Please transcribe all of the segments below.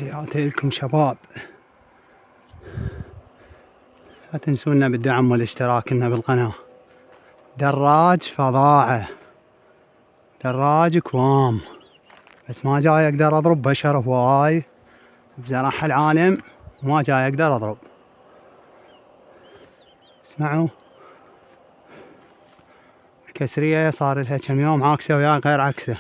تحياتي لكم شباب، لا تنسونا بالدعم والاشتراك لنا بالقناة. دراج فظاعة، دراج كوام، بس ما جاي اقدر اضرب بشر هواي بزرح العالم، ما جاي اقدر اضرب. اسمعوا الكسرية صار لها كم يوم عاكسة ويا غير عكسة.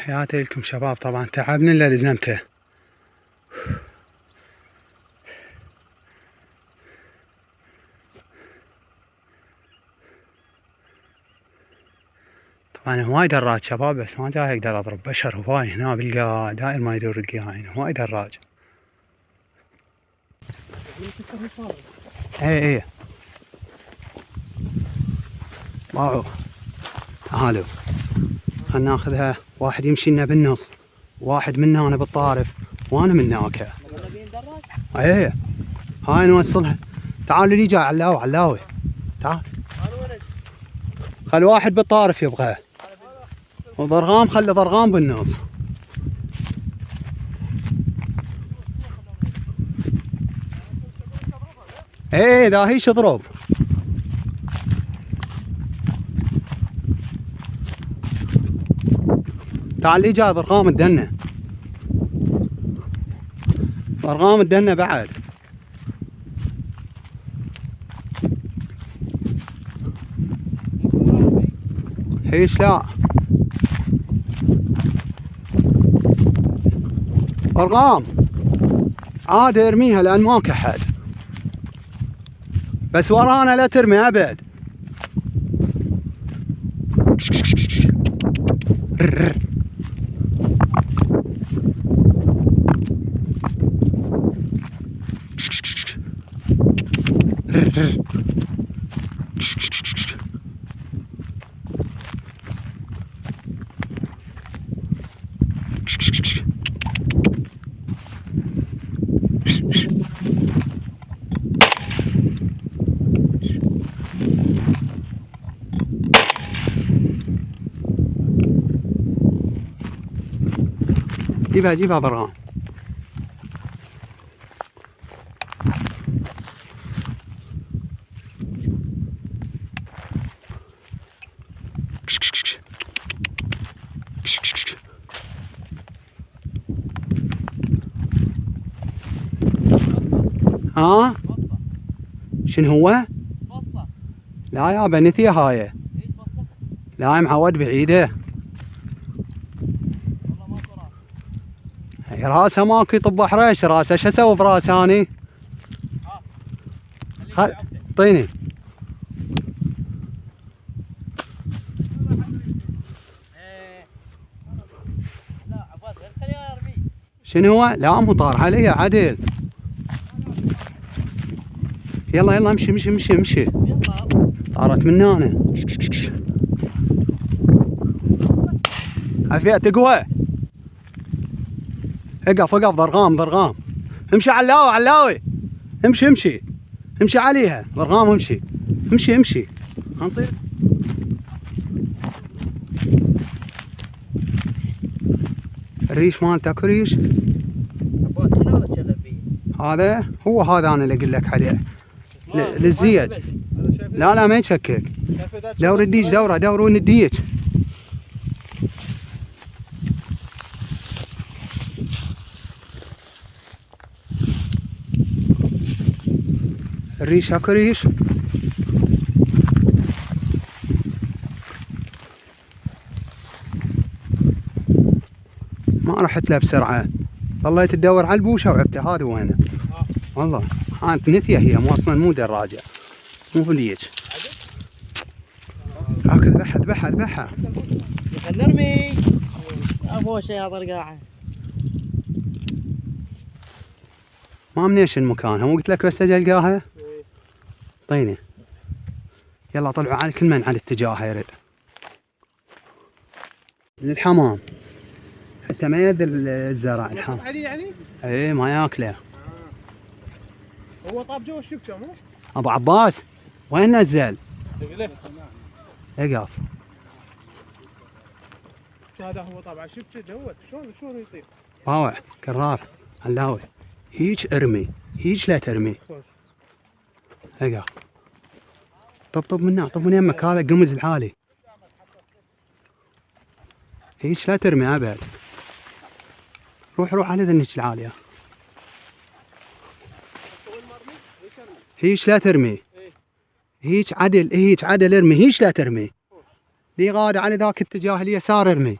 تحياتي لكم شباب. طبعا تعبني الا لزمته. طبعا هواي دراج شباب، بس ما جاي اقدر اضرب بشر. هواي هنا بلقى داير ما يدور القياين. هواي دراج. اي واو. تعالوا خلنا ناخذها. واحد يمشي لنا بالنص، واحد منا انا بالطارف، وانا من هناك. ايه هاي نوصلها. تعالوا لي جاي علاوي تعال. خل واحد بالطارف يبغى، وضرغام خلي ضرغام بالنص. ايه ذا هيش اضرب. تعال لي جاي ضرغام الدنه. ضرغام الدنه بعد. هيش لا ضرغام عاد ارميها لان ماك احد، بس ورانا لا ترمي ابد. جيبها ضرغام. ها شنو هو؟ لا يابا نثيه هاي. لا معود بعيده. هي راسها ماكو يطب حريش. راسها شو اسوي براسي اني؟ اعطيني. شنو هو؟ لا مو طار علي عدل. يلا امشي. طارت من هنا. عافية تقوى. اقف ضرغام. امشي علاوي. امشي عليها ضرغام. امشي. هنصير الريش مالته اكو ريش. هذا هو هذا انا اللي اقول لك عليه للزيج. لا ما يشكك. دور الديج دورون الديج. الريش اكو ريش. ما رحت له بسرعة. ظليت تدور على البوشة وعبته. هذا وينه والله. كانت نثية هي مو اصلا مو دراجة مو ليج. اخذ ذبحها. خلنا نرمي. ابو شيء هذا القاعة. ما منيش المكان. مو قلت لك بس اجي القاها. طيني يلا طلعوا على كل من على الاتجاه يرد للحمام حتى ما يذل الزرع. الحمام علي يعني؟ ايه ما ياكله. هو طاب جوا الشبكة مو؟ ابو عباس وين نزل؟ اقف. هذا هو طاب على الشبكة جوت. شلون يطير؟ باوع كرار علاوي. هيج ارمي. هيج لا ترمي. اقف. طب من يمك. هذا قمز العالي. هيج لا ترمي ابد. روح على ذنك العالية. هيج لا ترمي. هيج عدل ارمي. هيج لا ترمي. لي غادة على ذاك اتجاه اليسار ارمي.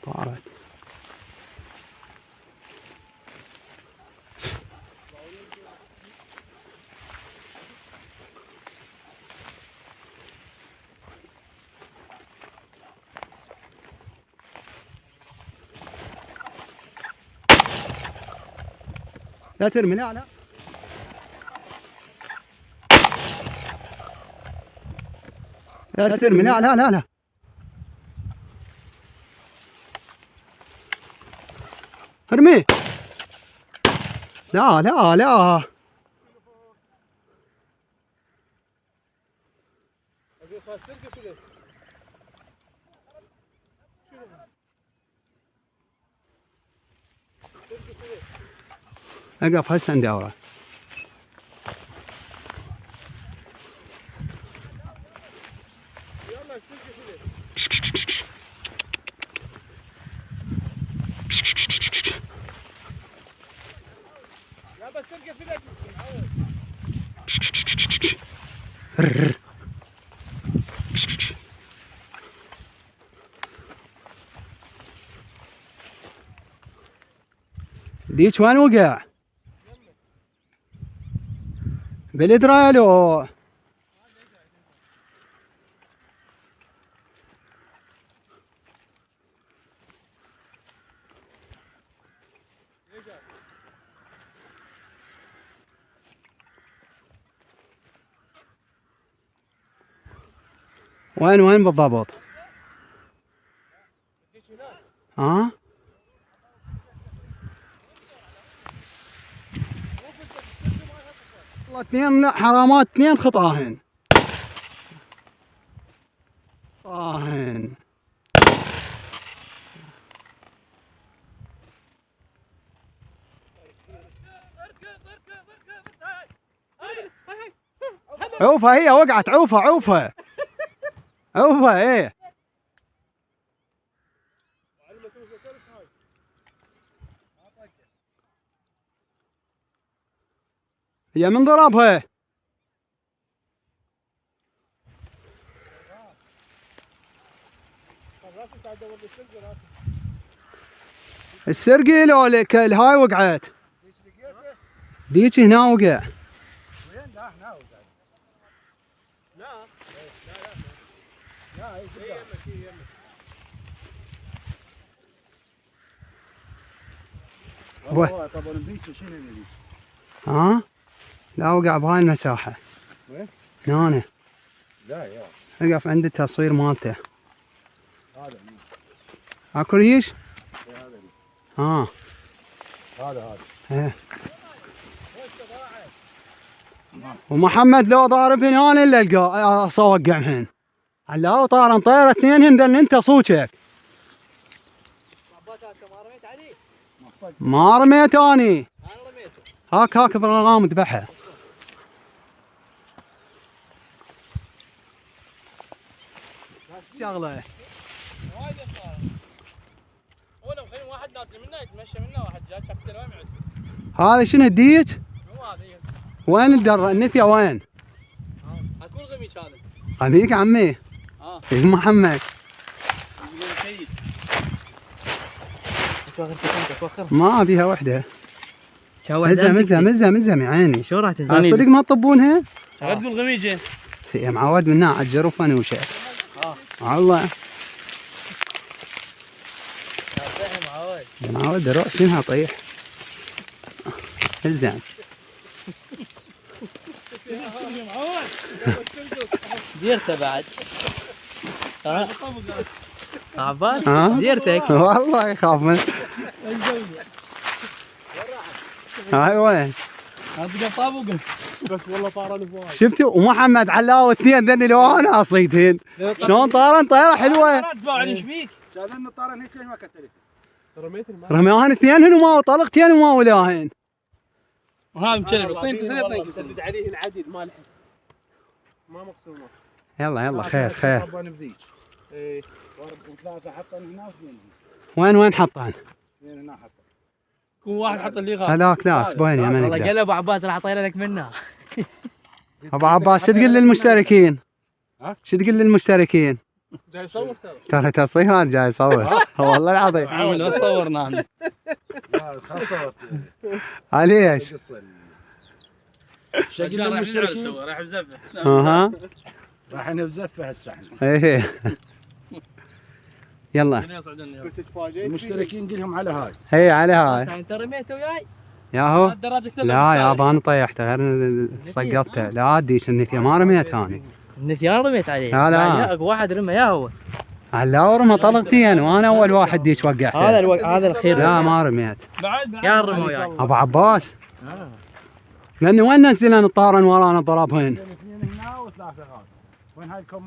طارت. لا ترمي، لا لا. لا ترمي، لا لا لا لا. ارمي. لا لا لا. اقف هسه ندوره. ديش وين وقع؟ بالادرا لو وين بالضبط؟ ها؟ والله اثنين حرامات، اثنين خطاهن. طاهن. عوفة هي وقعت، عوفة عوفة عوفة ايه. هي من ضربها؟ السرقي لو الهاي وقعت؟ ديك هنا وقع. وين؟ لا هنا وقع. لا لا هي يمك. والله طبعا بيك شنو اللي ها؟ لا وقع بهاي المساحة. وين؟ هنا. لا يا اقف عند التصوير مالته. هذا اكو ريش؟ هذا ها. هذا ايه. ومحمد لو ضارب هنا الا القى صوقعهن. على طار طيره اثنينهن ذن انت صوتك. ما رميت اني. انا رميته. هاك ضرغام ذبحها. شغله. وايد صار. ولا مخلين واحد نازل منه يتمشى منه، واحد جاي شكله ما يعد. هذا شنو هديت؟ مو هذا وين النثيه وين؟ اكون غميش هذا. غميك عمي. ايه محمد. ما ابيها وحده. ملزم يا عيني. شو راح تنزل؟ صدق ما تطبونها؟ شغل تقول غميجه. يا معود منها على الجرف ونوشه. والله. معود رأسها طيح. الزام. ديرته بعد. عباس ديرتك. والله يخاف من. هاي وين؟ هذا طابق بس والله طار لفوق. شفتوا ومحمد علاوي اثنين ذني لو انا اصيدهن. شلون طارن طيره حلوه. تباعني ايش بيك؟ كان انه طارن هيك ما كتلت. رميت الماء. رميهن اثنينهن وما طلقتين وما ولاهن. وهذا مشلب طين تسدد عليه العديد ما لحق. ما مقسومه. يلا خير. ربان بذيك. ايه وثلاثه حطن هنا وين حطن؟ اثنين هنا حطن. كل واحد حط اللي غاب. هذاك لا اسبوعين يا من والله قال ابو عباس راح اطير لك منه. ابو عباس شو تقول للمشتركين؟ ها؟ شو تقول للمشتركين؟ جاي يصور ترى. ترى تصويرات جاي يصور والله العظيم. عامل ما صورنا احنا. لا خلاص صورت. ليش؟ شكل للمشتركين راح بزفه. اها راح نبزفه هسه احنا. ايه يلا بس تفاجئت المشتركين قلهم على هاي. اي على هاي انت رميته وياي؟ ياهو. الدراجة كذا لا يابا انا طيحته غير سقطته. لا تديش النثيه ما رميت ثاني. النثيان رميت عليه. لا لا. يعني اكو واحد رمى يا هو. لا ورمى طلقتين وانا اول واحد ديش وقعته. هذا الخير. لا ما رميت. يا رمى وياي. ابو عباس لاني وين نزلنا الطارن ورانا ضربهن. اثنين هنا وثلاثه هون. وين هاي الكم